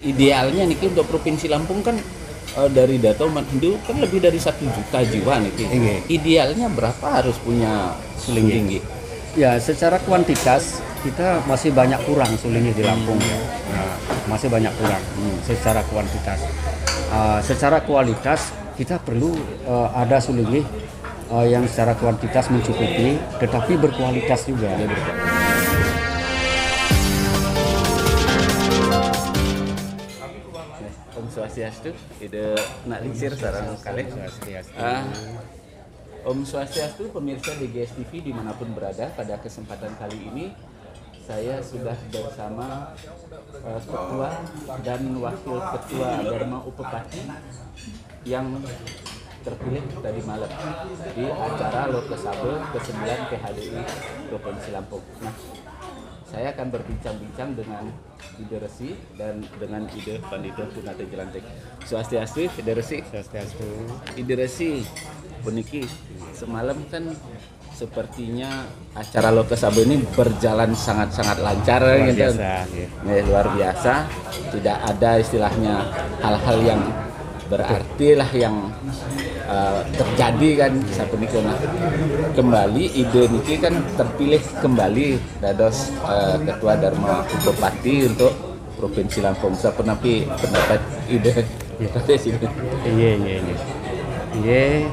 Idealnya nih untuk Provinsi Lampung kan dari data umat Hindu kan lebih dari 1 juta jiwa nih. Iya. Idealnya berapa harus punya suling tinggi? Ya, secara kuantitas kita masih banyak kurang sulingnya di Lampung ya. Nah, masih banyak kurang secara kuantitas. Secara kualitas kita perlu ada sulingnya yang secara kuantitas mencukupi, tetapi berkualitas juga. Om Swastiastu, ide nak lingsir sarang kali. Om Swastiastu, pemirsa DGS TV dimanapun berada, pada kesempatan kali ini saya sudah bersama Ketua dan Wakil Ketua Dharma Upepati yang terpilih tadi malam di acara Lokesabel ke-9 PHDI Provinsi Lampung. Nah, saya akan berbincang-bincang dengan Ide Resi dan dengan Ide Pandita Punate Jelantik. Swastiastu, Ide Resi. Swastiastu. Ide Resi, Puniki, semalam kan sepertinya acara Lokesabel ini berjalan sangat-sangat lancar, Luar gitu. biasa, ya. Luar biasa, tidak ada istilahnya hal-hal yang berarti lah yang terjadi kan saat ini. Kembali ide niki kan terpilih kembali dados Ketua Dharma Upepati untuk Provinsi Lampung. Sepenapi pendapat ide sini. Iya,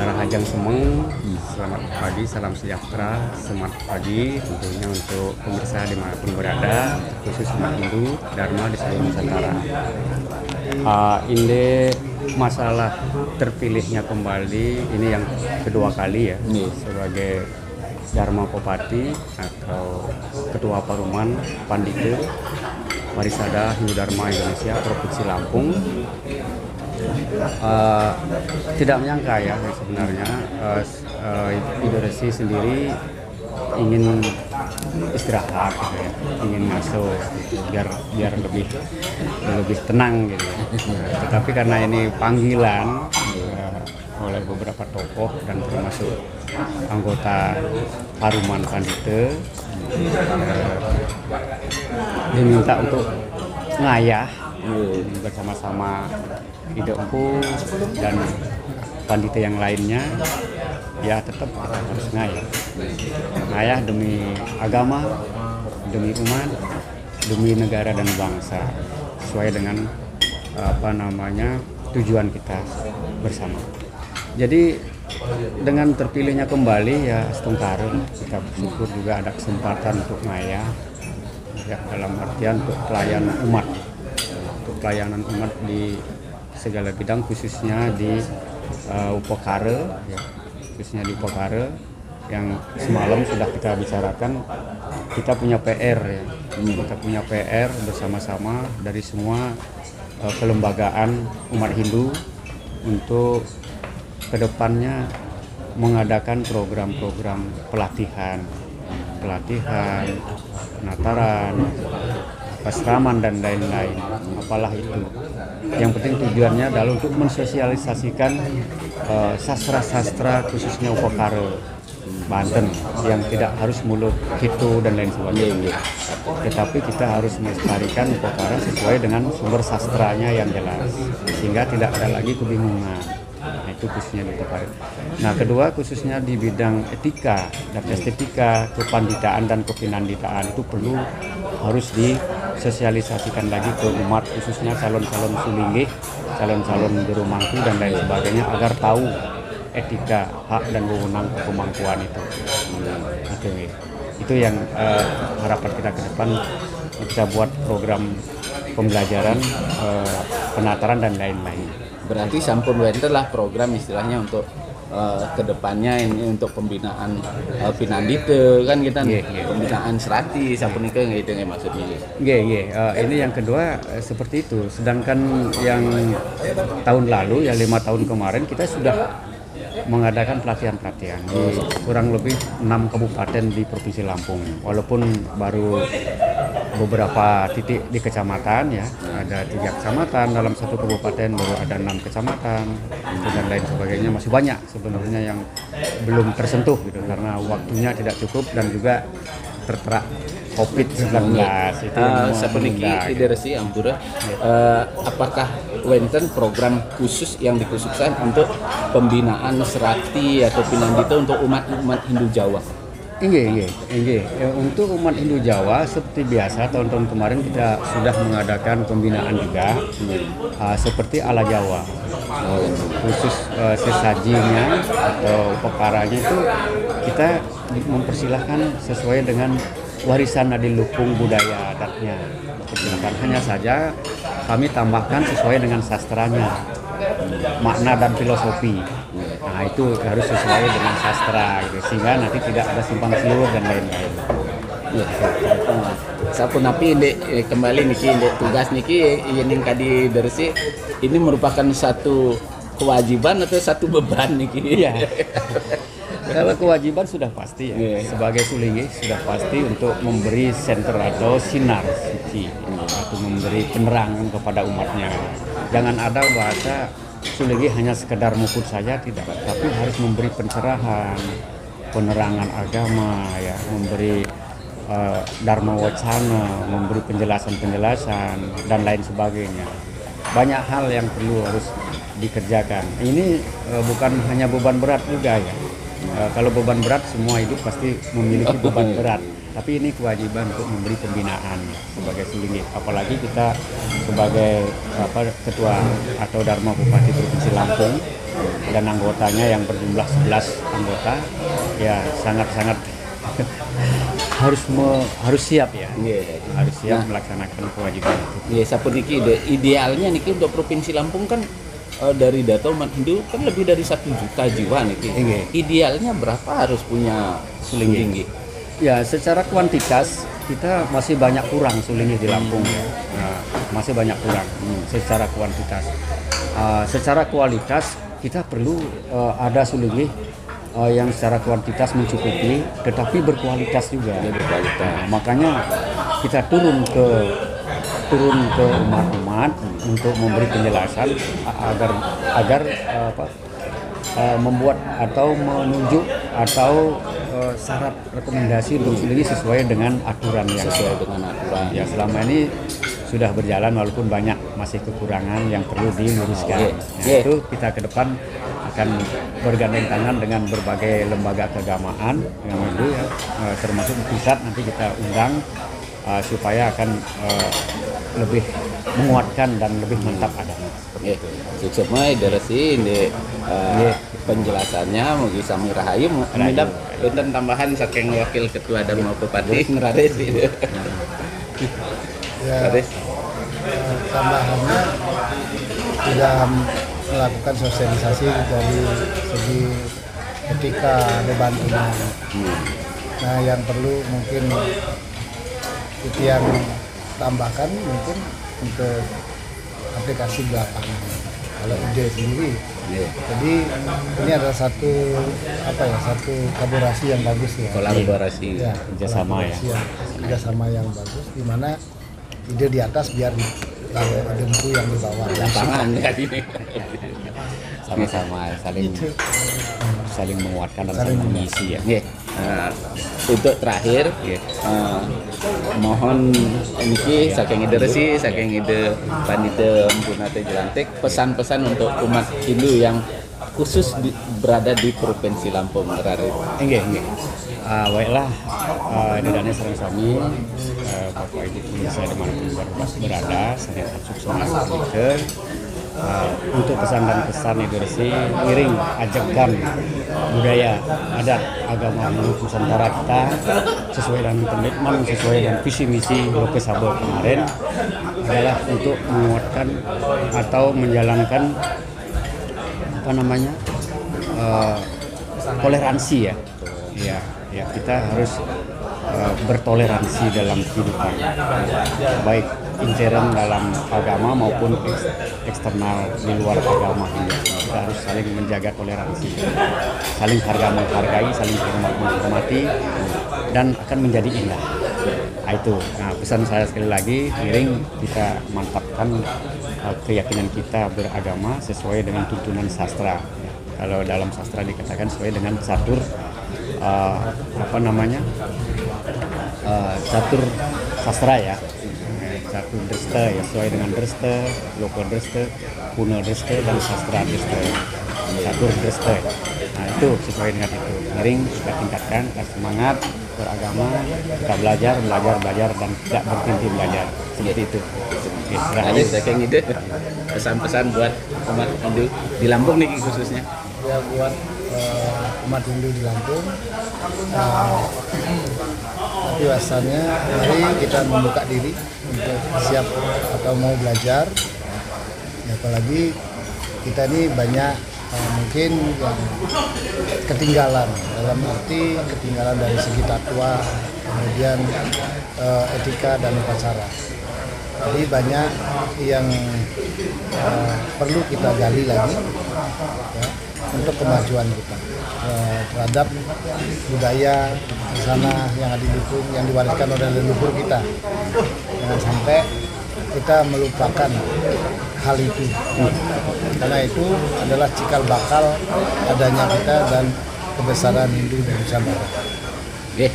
Rahajang Semeng, selamat pagi, salam sejahtera, semangat pagi tentunya untuk pemirsa dimanapun berada, khusus umat Hindu, Dharma di seluruh Nusantara. Ini masalah terpilihnya kembali, ini yang kedua kali ya, sebagai Dharma Upepati atau Ketua Paruman Pandita Parisada Hindu Dharma Indonesia Provinsi Lampung. Tidak menyangka ya sebenarnya Ide Resi sendiri ingin istirahat gitu ya, ingin masuk biar lebih tenang gitu ya. Tetapi karena ini panggilan oleh beberapa tokoh dan termasuk anggota Paruman Pandita diminta untuk ngayah bersama-sama Ide Empu dan pandita yang lainnya, ya tetap harus ngayah demi agama, demi umat, demi negara dan bangsa, sesuai dengan tujuan kita bersama. Jadi dengan terpilihnya kembali ya setengkara kita bersyukur juga ada kesempatan untuk ngayah ya, dalam artian untuk pelayanan umat di segala bidang, khususnya di Upakara ya, khususnya di Upakara yang semalam sudah kita bicarakan. Kita punya PR ya, kita punya PR bersama-sama dari semua kelembagaan umat Hindu untuk kedepannya mengadakan program-program pelatihan, penataran, asraman dan lain-lain, apalah itu. Yang penting tujuannya adalah untuk mensosialisasikan sastra-sastra khususnya Upakara Banten yang tidak harus mulut gitu dan lain sebagainya. Tetapi kita harus melestarikan Upakara sesuai dengan sumber sastranya yang jelas, sehingga tidak ada lagi kebingungan. Nah, itu khususnya di Upakara. Nah, kedua khususnya di bidang etika dan estetika, kepanditaan dan kepinanditaan itu harus disosialisasikan lagi ke umat, khususnya calon-calon sulinggih, calon-calon juru mangku dan lain sebagainya, agar tahu etika, hak dan wewenang kemampuan itu. Itu yang harapan kita ke depan, kita buat program pembelajaran, penataran dan lain-lain. Berarti sampun wenten lah program istilahnya untuk kedepannya ini untuk pembinaan pinandite kan kita pembinaan serati sampun itu maksudnya. Ini yang kedua seperti itu. Sedangkan yang tahun lalu ya 5 tahun kemarin kita sudah mengadakan pelatihan di kurang lebih 6 kabupaten di Provinsi Lampung. Walaupun baru beberapa titik di kecamatan ya, ada 3 kecamatan dalam satu kabupaten, baru ada 6 kecamatan dan lain sebagainya. Masih banyak sebenarnya yang belum tersentuh gitu karena waktunya tidak cukup dan juga tertera COVID-19 itu sapuniki menunda, di gitu. Resi Ampura, apakah wonten program khusus yang dikhususkan untuk pembinaan serati atau pinandita untuk umat Hindu Jawa? Inggih. Untuk umat Hindu Jawa seperti biasa tahun-tahun kemarin kita sudah mengadakan pembinaan juga seperti ala Jawa. Khusus sesajinya atau pekaranya itu kita mempersilahkan sesuai dengan warisan adilukung budaya adatnya. Persilakan, hanya saja kami tambahkan sesuai dengan sastranya, makna dan filosofi. Nah itu harus sesuai dengan sastra gitu, sehingga nanti tidak ada simpang siur dan lain-lain. Ya, sapunapi kembali niki tugas niki yang kadi Dersi ini merupakan satu kewajiban atau satu beban niki? Iya. Kalau kewajiban sudah pasti ya, sebagai Sulinggi sudah pasti untuk memberi senter atau sinar suci, atau memberi penerangan kepada umatnya. Jangan ada bahasa Sulinggi hanya sekedar mukut saja, tidak, tapi harus memberi pencerahan, penerangan agama, ya, memberi dharma wacana, memberi penjelasan-penjelasan dan lain sebagainya. Banyak hal yang perlu harus dikerjakan. Ini bukan hanya beban berat juga ya. Kalau beban berat semua hidup pasti memiliki beban berat. Tapi ini kewajiban untuk memberi pembinaan sebagai Sulinggi. Apalagi kita sebagai ketua atau Dharma Bupati Provinsi Lampung dan anggotanya yang berjumlah 11 anggota, ya sangat-sangat harus siap ya. Harus siap melaksanakan kewajiban itu. Ya, sapuniki idealnya niki untuk Provinsi Lampung kan dari data umat Hindu kan lebih dari 1 juta jiwa niki. Idealnya berapa harus punya Sulinggi? Ya, secara kuantitas kita masih banyak kurang Sulinggi di Lampung ya. Masih banyak kurang secara kuantitas. Secara kualitas kita perlu ada Sulinggi yang secara kuantitas mencukupi, tetapi berkualitas juga. Makanya kita turun ke umat-umat untuk memberi penjelasan agar membuat atau menunjuk atau syarat rekomendasi untuk Sulinggi sesuai dengan aturan ya, selama ini sudah berjalan walaupun banyak masih kekurangan yang perlu diluruskan. Itu kita ke depan akan bergandeng tangan dengan berbagai lembaga keagamaan yang itu ya, termasuk pusat nanti kita undang supaya akan lebih menguatkan dan lebih mantap adanya. Sukses Dersi ini penjelasannya mugi sami rahayu midap wonten tambahan saking wakil ketua Dharma Bupati Ngraris ini. Ya, tambahannya sudah melakukan sosialisasi dari segi ketika ada bantuan. Nah, yang perlu mungkin itu yang tambahkan mungkin untuk aplikasi di lapangan. Kalau ide sendiri, jadi ini adalah satu kolaborasi yang bagus ya. Kolaborasi, kerjasama yang bagus, di mana ide di atas biar dempu yang di bawah. Lapangan ya ini. Sama-sama saling menguatkan dan saling mengisi ya. Untuk terakhir, mohon niki saking ide Resi, saking ide Pandita Mpunate Jelantik, pesan-pesan untuk umat Hindu yang khusus berada di Provinsi Lampung. Enggak. Baiklah, dedane sareng sami, Bapak Ibu pemirsa dimanapun berada, saya sukses untuk pesan dan kesan Ibu Resi, iring ajakan budaya adat agama Hindu Nusantara kita sesuai dengan komitmen, sesuai dengan visi misi Loke Sabo kemarin adalah untuk menguatkan atau menjalankan toleransi ya. Ya, kita harus bertoleransi dalam kehidupan, baik intern dalam agama maupun eksternal di luar agama ini. Kita harus saling menjaga toleransi, saling menghargai, saling menghormati, dan akan menjadi indah. Itu. Nah, pesan saya sekali lagi, iring kita mantapkan keyakinan kita beragama sesuai dengan tuntunan sastra. Kalau dalam sastra dikatakan sesuai dengan catur catur sastra ya. Catur Dresta ya, sesuai dengan Dresta, Loko Dresta, Kuno Dresta, dan Sastra Dresta. Catur Dresta. Nah itu sesuai dengan itu. Miring kita tingkatkan, kita semangat beragama, kita belajar, dan tidak berhenti belajar. Seperti itu. Ada saya ide pesan-pesan buat umat Hindu di Lampung nih khususnya. Ya buat umat Hindu di Lampung, tapi asalnya mari kita membuka diri untuk siap atau mau belajar. Ya, apalagi kita ini banyak mungkin yang ketinggalan, dalam arti ketinggalan dari segi takwa, kemudian etika dan upacara. Jadi banyak yang perlu kita gali lagi ya, untuk kemajuan kita terhadap budaya di sana yang ada di yang diwariskan oleh leluhur kita. Jangan sampai kita melupakan hal itu. Karena itu adalah cikal bakal adanya kita dan kebesaran Hindu di Nusantara. Oke,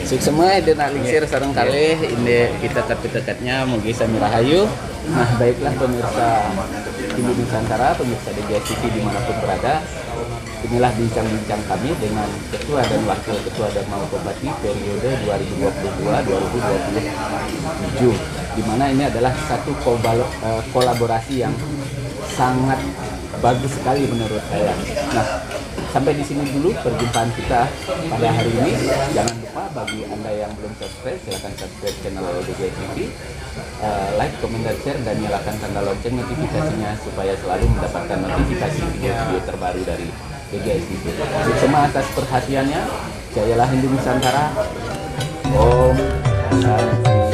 sukses semua dan alingsir sareng kalih ini kita dekat-dekatnya mugi sami rahayu. Nah, baiklah pemirsa Hindu Nusantara, pemirsa DGS TV dimanapun berada. Inilah bincang-bincang kami dengan Ketua dan Wakil Ketua Dharma Upapati periode 2022-2027, di mana ini adalah satu kolaborasi yang sangat bagus sekali menurut saya. Nah, sampai di sini dulu perjumpaan kita pada hari ini. Jangan lupa bagi Anda yang belum subscribe, silahkan subscribe channel DGS TV, like, comment, dan share, dan nyalakan tanda lonceng notifikasinya supaya selalu mendapatkan notifikasi video-video terbaru dari DGS TV. Terima atas perhatiannya. Jayalah Hindu Nusantara. Om Shanti.